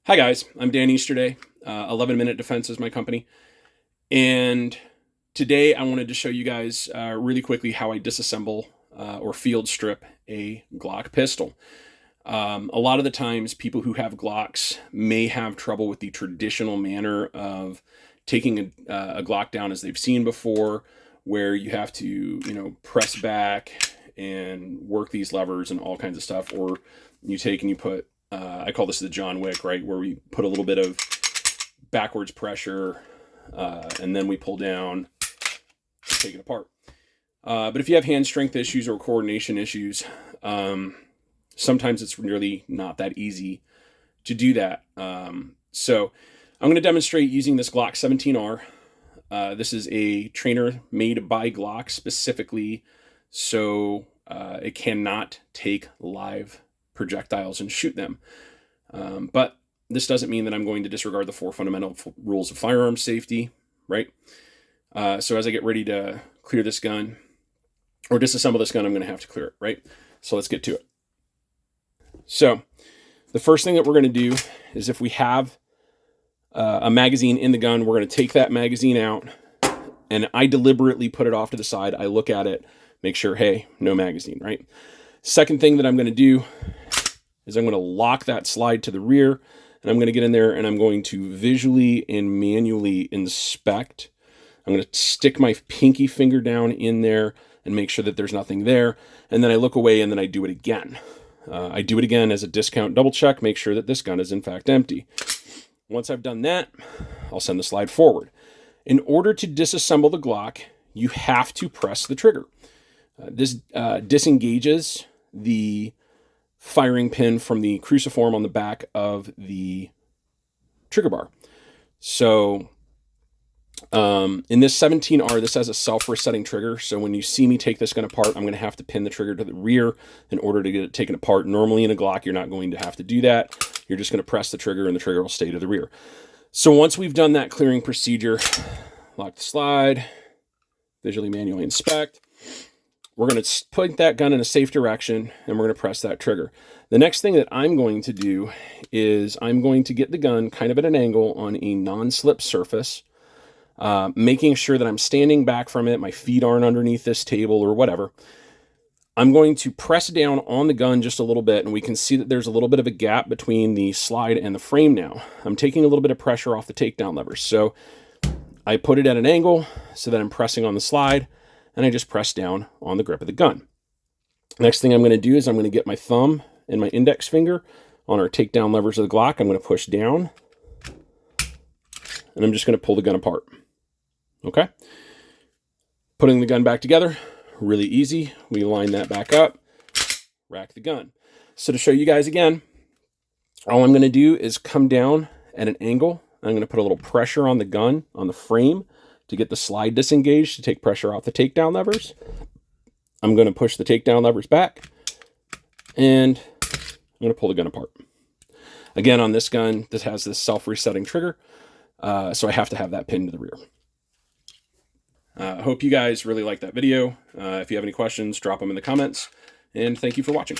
Hi guys, I'm Dan Easterday. 11 Minute Defense is my company. And today I wanted to show you guys really quickly how I disassemble or field strip a Glock pistol. A lot of the times people who have Glocks may have trouble with the traditional manner of taking a Glock down as they've seen before, where you have to, press back and work these levers and all kinds of stuff. Or you take and you put I call this the John Wick, right? Where we put a little bit of backwards pressure and then we pull down, take it apart. But if you have hand strength issues or coordination issues, sometimes it's really not that easy to do that. So I'm going to demonstrate using this Glock 17R. This is a trainer made by Glock specifically, so it cannot take live projectiles and shoot them. But this doesn't mean that I'm going to disregard the 4 fundamental rules of firearm safety, right? So as I get ready to clear this gun or disassemble this gun, I'm going to have to clear it, right? So let's get to it. So the first thing that we're going to do is, if we have a magazine in the gun, we're going to take that magazine out, and I deliberately put it off to the side. I look at it, make sure, hey, no magazine, right? Second thing that I'm going to do is I'm going to lock that slide to the rear, and I'm going to get in there and I'm going to visually and manually inspect. I'm going to stick my pinky finger down in there and make sure that there's nothing there. And then I look away and then I do it again. I do it again as a discount double check, make sure that this gun is in fact empty. Once I've done that, I'll send the slide forward. In order to disassemble the Glock, you have to press the trigger. This disengages the firing pin from the cruciform on the back of the trigger bar. So in this 17R, this has a self-resetting trigger. So when you see me take this gun apart, I'm going to have to pin the trigger to the rear in order to get it taken apart. Normally in a Glock, you're not going to have to do that. You're just going to press the trigger and the trigger will stay to the rear. So once we've done that clearing procedure, lock the slide, visually manually inspect, we're going to put that gun in a safe direction and we're going to press that trigger. The next thing that I'm going to do is I'm going to get the gun kind of at an angle on a non-slip surface, making sure that I'm standing back from it. My feet aren't underneath this table or whatever. I'm going to press down on the gun just a little bit, and we can see that there's a little bit of a gap between the slide and the frame now. I'm taking a little bit of pressure off the takedown levers. So I put it at an angle so that I'm pressing on the slide, and I just press down on the grip of the gun. Next thing I'm going to do is I'm going to get my thumb and my index finger on our takedown levers of the Glock. I'm going to push down, and I'm just going to pull the gun apart. Okay? Putting the gun back together, really easy. We line that back up, rack the gun. So to show you guys again, all I'm going to do is come down at an angle. I'm going to put a little pressure on the gun, on the frame, to get the slide disengaged, to take pressure off the takedown levers. I'm going to push the takedown levers back, and I'm going to pull the gun apart. Again, on this gun, this has this self-resetting trigger, so I have to have that pinned to the rear. I hope you guys really liked that video. If you have any questions, drop them in the comments, and thank you for watching.